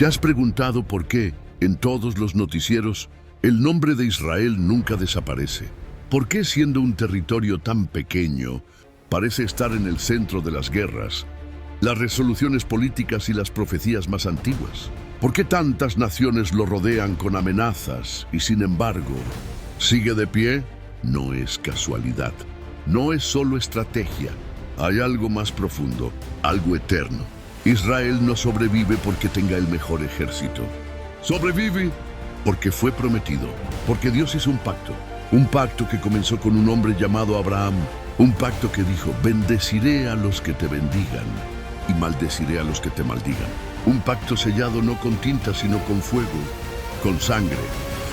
¿Te has preguntado por qué, en todos los noticieros, el nombre de Israel nunca desaparece? ¿Por qué, siendo un territorio tan pequeño, parece estar en el centro de las guerras, las resoluciones políticas y las profecías más antiguas? ¿Por qué tantas naciones lo rodean con amenazas y, sin embargo, sigue de pie? No es casualidad. No es solo estrategia. Hay algo más profundo, algo eterno. Israel no sobrevive porque tenga el mejor ejército. Sobrevive porque fue prometido, porque Dios hizo un pacto que comenzó con un hombre llamado Abraham, un pacto que dijo: bendeciré a los que te bendigan y maldeciré a los que te maldigan. Un pacto sellado no con tinta, sino con fuego, con sangre,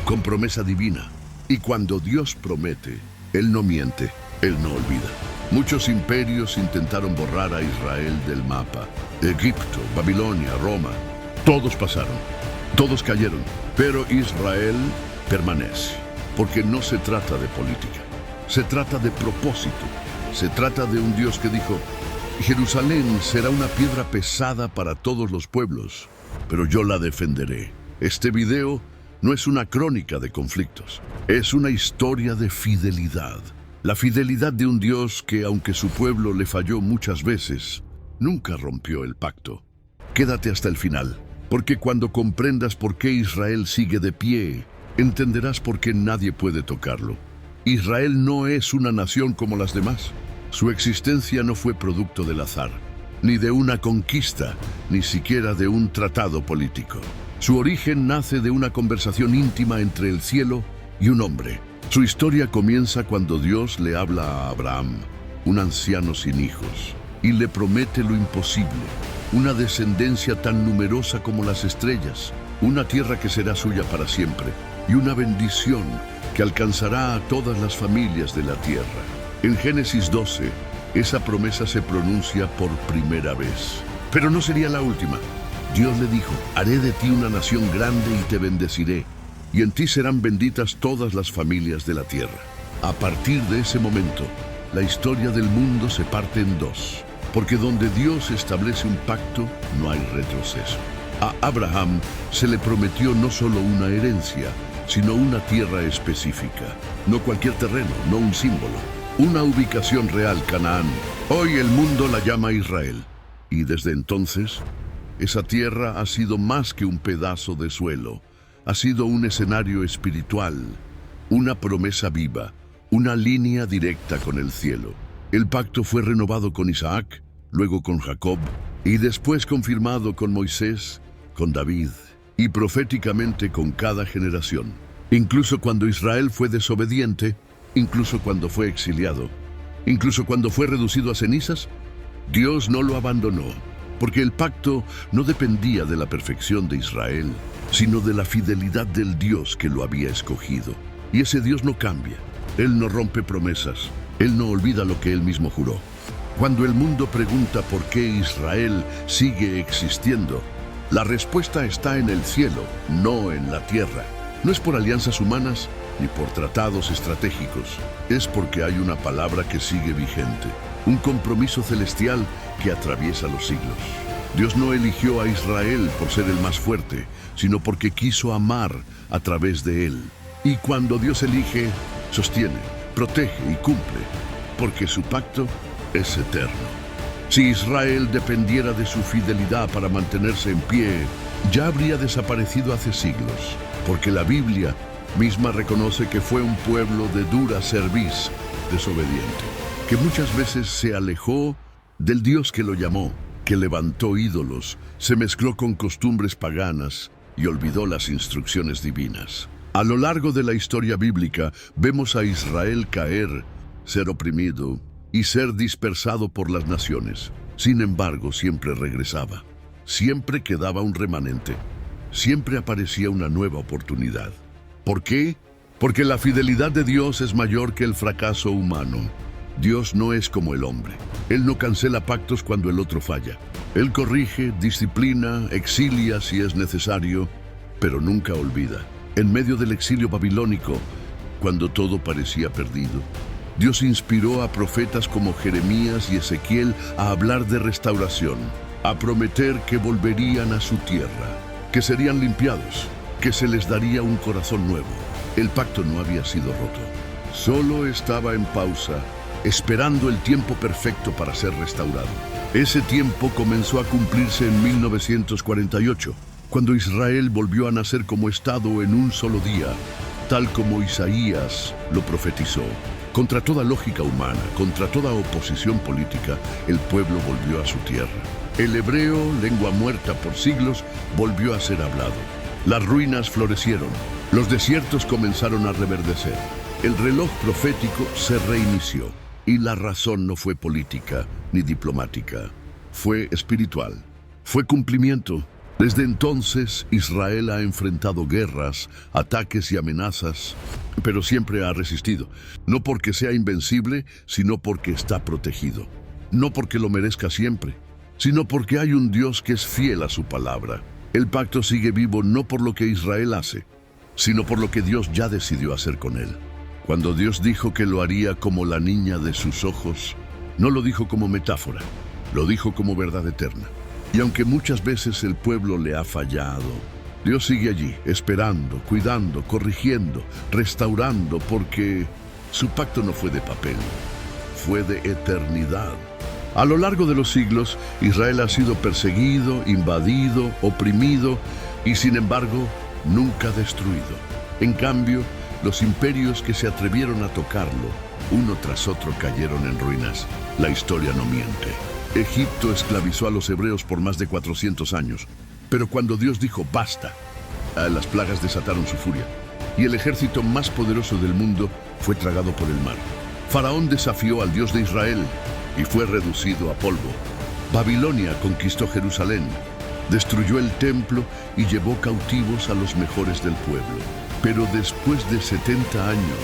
con promesa divina. Y cuando Dios promete, Él no miente, Él no olvida. Muchos imperios intentaron borrar a Israel del mapa. Egipto, Babilonia, Roma, todos pasaron, todos cayeron, pero Israel permanece, porque no se trata de política, se trata de propósito, se trata de un Dios que dijo: Jerusalén será una piedra pesada para todos los pueblos, pero yo la defenderé. Este video no es una crónica de conflictos, es una historia de fidelidad. La fidelidad de un Dios que, aunque su pueblo le falló muchas veces, nunca rompió el pacto. Quédate hasta el final, porque cuando comprendas por qué Israel sigue de pie, entenderás por qué nadie puede tocarlo. Israel no es una nación como las demás. Su existencia no fue producto del azar, ni de una conquista, ni siquiera de un tratado político. Su origen nace de una conversación íntima entre el cielo y un hombre. Su historia comienza cuando Dios le habla a Abraham, un anciano sin hijos, y le promete lo imposible: una descendencia tan numerosa como las estrellas, una tierra que será suya para siempre, y una bendición que alcanzará a todas las familias de la tierra. En Génesis 12, esa promesa se pronuncia por primera vez. Pero no sería la última. Dios le dijo: haré de ti una nación grande y te bendeciré, y en ti serán benditas todas las familias de la tierra. A partir de ese momento, la historia del mundo se parte en dos, porque donde Dios establece un pacto, no hay retroceso. A Abraham se le prometió no solo una herencia, sino una tierra específica. No cualquier terreno, no un símbolo. Una ubicación real, Canaán. Hoy el mundo la llama Israel. Y desde entonces, esa tierra ha sido más que un pedazo de suelo. Ha sido un escenario espiritual, una promesa viva, una línea directa con el cielo. El pacto fue renovado con Isaac, luego con Jacob, y después confirmado con Moisés, con David, y proféticamente con cada generación. Incluso cuando Israel fue desobediente, incluso cuando fue exiliado, incluso cuando fue reducido a cenizas, Dios no lo abandonó, porque el pacto no dependía de la perfección de Israel, sino de la fidelidad del Dios que lo había escogido. Y ese Dios no cambia, Él no rompe promesas, Él no olvida lo que Él mismo juró. Cuando el mundo pregunta por qué Israel sigue existiendo, la respuesta está en el cielo, no en la tierra. No es por alianzas humanas ni por tratados estratégicos, es porque hay una palabra que sigue vigente, un compromiso celestial que atraviesa los siglos. Dios no eligió a Israel por ser el más fuerte, sino porque quiso amar a través de él. Y cuando Dios elige, sostiene, protege y cumple, porque su pacto es eterno. Si Israel dependiera de su fidelidad para mantenerse en pie, ya habría desaparecido hace siglos, porque la Biblia misma reconoce que fue un pueblo de dura cerviz, desobediente, que muchas veces se alejó del Dios que lo llamó, que levantó ídolos, se mezcló con costumbres paganas y olvidó las instrucciones divinas. A lo largo de la historia bíblica vemos a Israel caer, ser oprimido y ser dispersado por las naciones. Sin embargo, siempre regresaba, siempre quedaba un remanente, siempre aparecía una nueva oportunidad. ¿Por qué? Porque la fidelidad de Dios es mayor que el fracaso humano. Dios no es como el hombre. Él no cancela pactos cuando el otro falla. Él corrige, disciplina, exilia si es necesario, pero nunca olvida. En medio del exilio babilónico, cuando todo parecía perdido, Dios inspiró a profetas como Jeremías y Ezequiel a hablar de restauración, a prometer que volverían a su tierra, que serían limpiados, que se les daría un corazón nuevo. El pacto no había sido roto. Solo estaba en pausa, esperando el tiempo perfecto para ser restaurado. Ese tiempo comenzó a cumplirse en 1948, cuando Israel volvió a nacer como Estado en un solo día, tal como Isaías lo profetizó. Contra toda lógica humana, contra toda oposición política, el pueblo volvió a su tierra. El hebreo, lengua muerta por siglos, volvió a ser hablado. Las ruinas florecieron, los desiertos comenzaron a reverdecer. El reloj profético se reinició, y la razón no fue política ni diplomática, fue espiritual, fue cumplimiento. Desde entonces, Israel ha enfrentado guerras, ataques y amenazas, pero siempre ha resistido, no porque sea invencible, sino porque está protegido. No porque lo merezca siempre, sino porque hay un Dios que es fiel a su palabra. El pacto sigue vivo no por lo que Israel hace, sino por lo que Dios ya decidió hacer con él. Cuando Dios dijo que lo haría como la niña de sus ojos, no lo dijo como metáfora, lo dijo como verdad eterna. Y aunque muchas veces el pueblo le ha fallado, Dios sigue allí, esperando, cuidando, corrigiendo, restaurando, porque su pacto no fue de papel, fue de eternidad. A lo largo de los siglos, Israel ha sido perseguido, invadido, oprimido y, sin embargo, nunca destruido. En cambio, los imperios que se atrevieron a tocarlo, uno tras otro cayeron en ruinas. La historia no miente. Egipto esclavizó a los hebreos por más de 400 años, pero cuando Dios dijo basta, las plagas desataron su furia, y el ejército más poderoso del mundo fue tragado por el mar. Faraón desafió al Dios de Israel y fue reducido a polvo. Babilonia conquistó Jerusalén, destruyó el templo y llevó cautivos a los mejores del pueblo. Pero después de 70 años,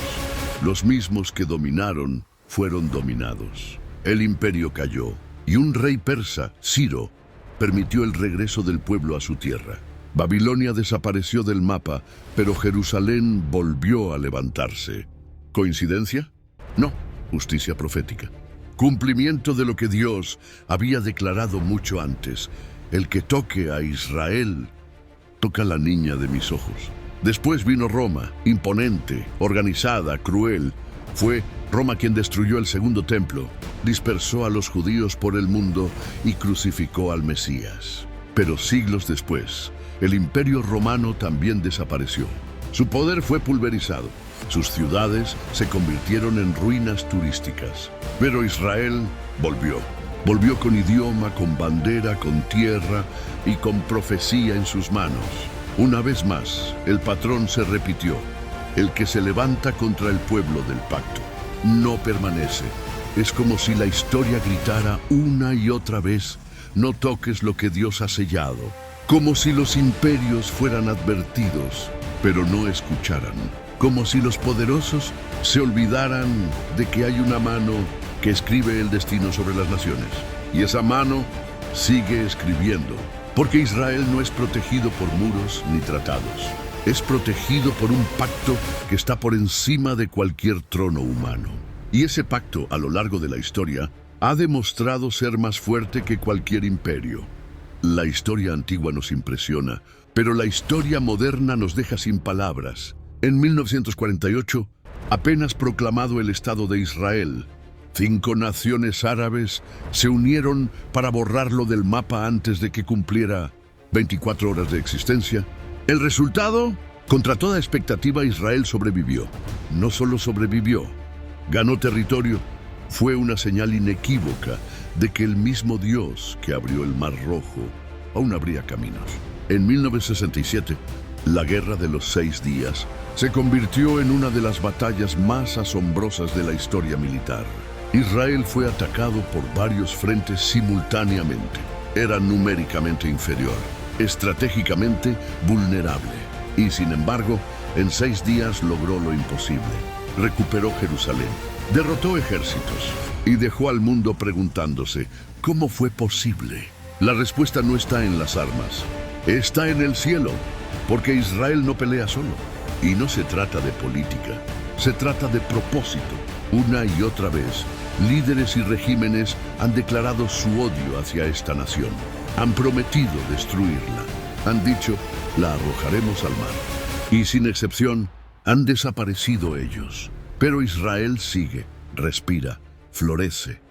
los mismos que dominaron fueron dominados. El imperio cayó y un rey persa, Ciro, permitió el regreso del pueblo a su tierra. Babilonia desapareció del mapa, pero Jerusalén volvió a levantarse. ¿Coincidencia? No, justicia profética. Cumplimiento de lo que Dios había declarado mucho antes. El que toque a Israel, toca a la niña de mis ojos. Después vino Roma, imponente, organizada, cruel. Fue Roma quien destruyó el segundo templo, dispersó a los judíos por el mundo y crucificó al Mesías. Pero siglos después, el imperio romano también desapareció. Su poder fue pulverizado. Sus ciudades se convirtieron en ruinas turísticas. Pero Israel volvió. Volvió con idioma, con bandera, con tierra y con profecía en sus manos. Una vez más, el patrón se repitió. El que se levanta contra el pueblo del pacto no permanece. Es como si la historia gritara una y otra vez: no toques lo que Dios ha sellado. Como si los imperios fueran advertidos, pero no escucharan. Como si los poderosos se olvidaran de que hay una mano que escribe el destino sobre las naciones. Y esa mano sigue escribiendo. Porque Israel no es protegido por muros ni tratados. Es protegido por un pacto que está por encima de cualquier trono humano. Y ese pacto, a lo largo de la historia, ha demostrado ser más fuerte que cualquier imperio. La historia antigua nos impresiona, pero la historia moderna nos deja sin palabras. En 1948, apenas proclamado el Estado de Israel, 5 naciones árabes se unieron para borrarlo del mapa antes de que cumpliera 24 horas de existencia. El resultado, contra toda expectativa, Israel sobrevivió. No solo sobrevivió, ganó territorio. Fue una señal inequívoca de que el mismo Dios que abrió el Mar Rojo aún abría caminos. En 1967, la Guerra de los 6 días se convirtió en una de las batallas más asombrosas de la historia militar. Israel fue atacado por varios frentes simultáneamente. Era numéricamente inferior, estratégicamente vulnerable. Y sin embargo, en 6 días logró lo imposible. Recuperó Jerusalén, derrotó ejércitos y dejó al mundo preguntándose: ¿cómo fue posible? La respuesta no está en las armas, está en el cielo, porque Israel no pelea solo. Y no se trata de política, se trata de propósito. Una y otra vez, líderes y regímenes han declarado su odio hacia esta nación. Han prometido destruirla. Han dicho, la arrojaremos al mar. Y sin excepción, han desaparecido ellos. Pero Israel sigue, respira, florece.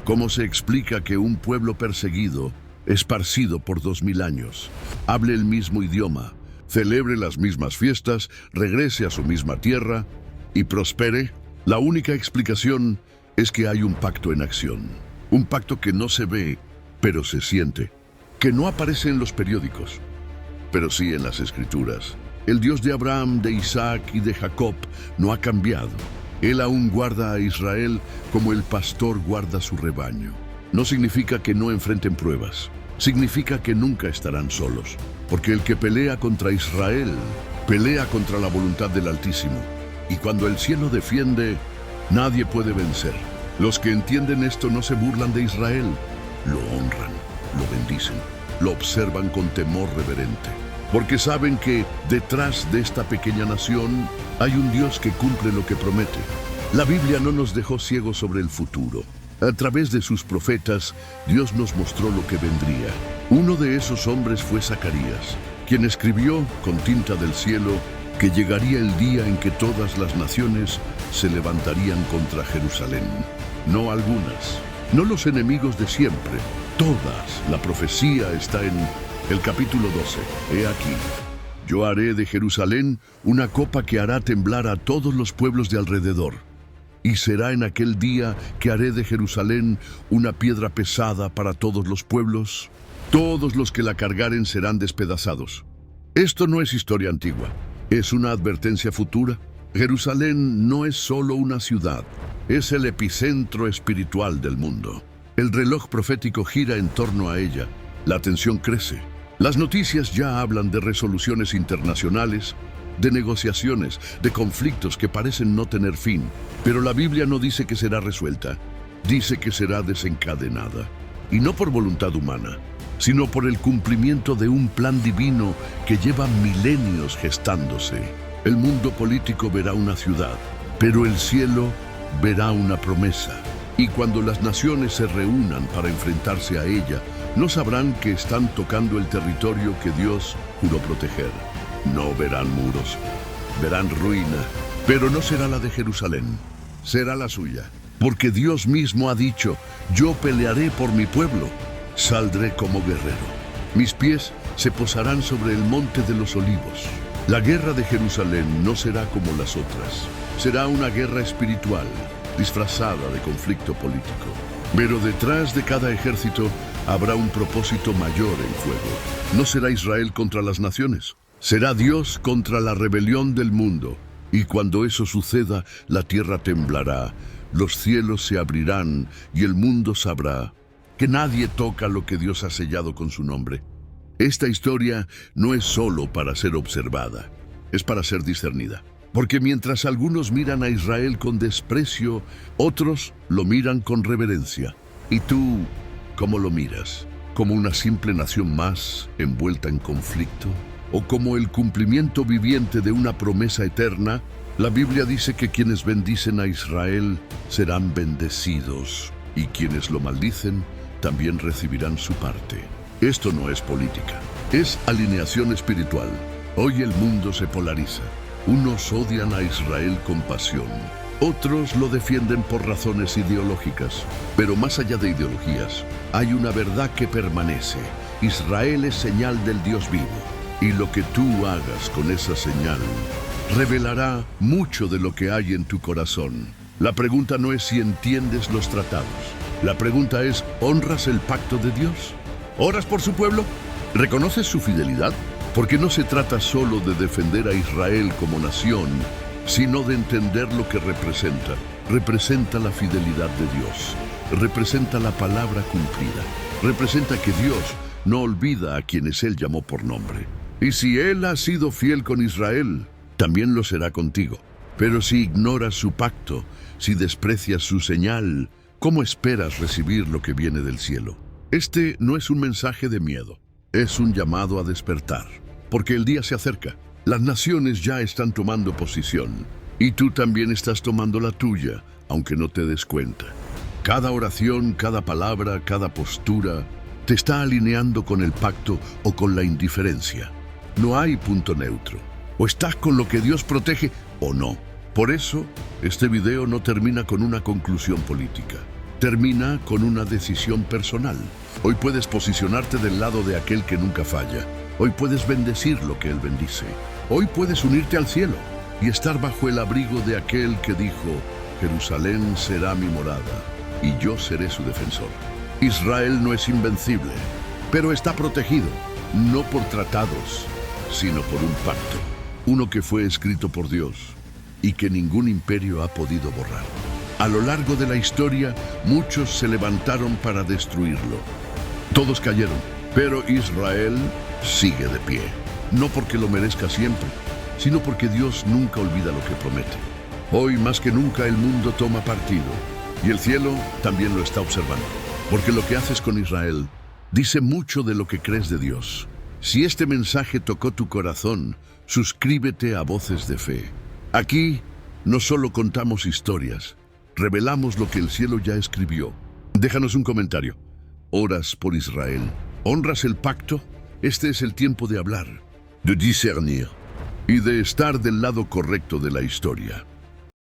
¿Cómo se explica que un pueblo perseguido, esparcido por 2000 años, hable el mismo idioma, celebre las mismas fiestas, regrese a su misma tierra y prospere? La única explicación es que hay un pacto en acción. Un pacto que no se ve, pero se siente. Que no aparece en los periódicos, pero sí en las Escrituras. El Dios de Abraham, de Isaac y de Jacob no ha cambiado. Él aún guarda a Israel como el pastor guarda su rebaño. No significa que no enfrenten pruebas. Significa que nunca estarán solos. Porque el que pelea contra Israel, pelea contra la voluntad del Altísimo. Y cuando el cielo defiende, nadie puede vencer. Los que entienden esto no se burlan de Israel. Lo honran, lo bendicen, lo observan con temor reverente. Porque saben que detrás de esta pequeña nación hay un Dios que cumple lo que promete. La Biblia no nos dejó ciegos sobre el futuro. A través de sus profetas, Dios nos mostró lo que vendría. Uno de esos hombres fue Zacarías, quien escribió con tinta del cielo que llegaría el día en que todas las naciones se levantarían contra Jerusalén. No algunas, no los enemigos de siempre, todas. La profecía está en el capítulo 12. He aquí, yo haré de Jerusalén una copa que hará temblar a todos los pueblos de alrededor. Y será en aquel día que haré de Jerusalén una piedra pesada para todos los pueblos. Todos los que la cargaren serán despedazados. Esto no es historia antigua, es una advertencia futura. Jerusalén no es solo una ciudad, es el epicentro espiritual del mundo. El reloj profético gira en torno a ella. La atención crece. Las noticias ya hablan de resoluciones internacionales, de negociaciones, de conflictos que parecen no tener fin. Pero la Biblia no dice que será resuelta, dice que será desencadenada. Y no por voluntad humana, sino por el cumplimiento de un plan divino que lleva milenios gestándose. El mundo político verá una ciudad, pero el cielo verá una promesa. Y cuando las naciones se reúnan para enfrentarse a ella, no sabrán que están tocando el territorio que Dios juró proteger. No verán muros, verán ruina, pero no será la de Jerusalén, será la suya. Porque Dios mismo ha dicho, yo pelearé por mi pueblo, saldré como guerrero. Mis pies se posarán sobre el monte de los olivos. La guerra de Jerusalén no será como las otras, será una guerra espiritual, disfrazada de conflicto político. Pero detrás de cada ejército habrá un propósito mayor en juego. No será Israel contra las naciones, será Dios contra la rebelión del mundo. Y cuando eso suceda, la tierra temblará, los cielos se abrirán y el mundo sabrá que nadie toca lo que Dios ha sellado con su nombre. Esta historia no es solo para ser observada, es para ser discernida. Porque mientras algunos miran a Israel con desprecio, otros lo miran con reverencia. ¿Y tú cómo lo miras? ¿Como una simple nación más envuelta en conflicto? ¿O como el cumplimiento viviente de una promesa eterna? La Biblia dice que quienes bendicen a Israel serán bendecidos, y quienes lo maldicen también recibirán su parte. Esto no es política, es alineación espiritual. Hoy el mundo se polariza. Unos odian a Israel con pasión, otros lo defienden por razones ideológicas. Pero más allá de ideologías, hay una verdad que permanece. Israel es señal del Dios vivo, y lo que tú hagas con esa señal revelará mucho de lo que hay en tu corazón. La pregunta no es si entiendes los tratados. La pregunta es, ¿honras el pacto de Dios? ¿Oras por su pueblo? ¿Reconoces su fidelidad? Porque no se trata solo de defender a Israel como nación, sino de entender lo que representa. Representa la fidelidad de Dios, representa la palabra cumplida, representa que Dios no olvida a quienes Él llamó por nombre. Y si Él ha sido fiel con Israel, también lo será contigo. Pero si ignoras su pacto, si desprecias su señal, ¿cómo esperas recibir lo que viene del cielo? Este no es un mensaje de miedo, es un llamado a despertar. Porque el día se acerca. Las naciones ya están tomando posición. Y tú también estás tomando la tuya, aunque no te des cuenta. Cada oración, cada palabra, cada postura Te está alineando con el pacto o con la indiferencia. No hay punto neutro. O estás con lo que Dios protege o no. Por eso, este video no termina con una conclusión política. Termina con una decisión personal. Hoy puedes posicionarte del lado de aquel que nunca falla. Hoy puedes bendecir lo que Él bendice. Hoy puedes unirte al cielo y estar bajo el abrigo de aquel que dijo: Jerusalén será mi morada y yo seré su defensor. Israel no es invencible, pero está protegido, no por tratados, sino por un pacto. Uno que fue escrito por Dios y que ningún imperio ha podido borrar. A lo largo de la historia, muchos se levantaron para destruirlo. Todos cayeron, pero Israel sigue de pie. No porque lo merezca siempre, sino porque Dios nunca olvida lo que promete. Hoy más que nunca el mundo toma partido y el cielo también lo está observando. Porque lo que haces con Israel dice mucho de lo que crees de Dios. Si este mensaje tocó tu corazón, suscríbete a Voces de Fe. Aquí no solo contamos historias, revelamos lo que el cielo ya escribió. Déjanos un comentario. ¿Oras por Israel? ¿Honras el pacto? Este es el tiempo de hablar, de discernir y de estar del lado correcto de la historia.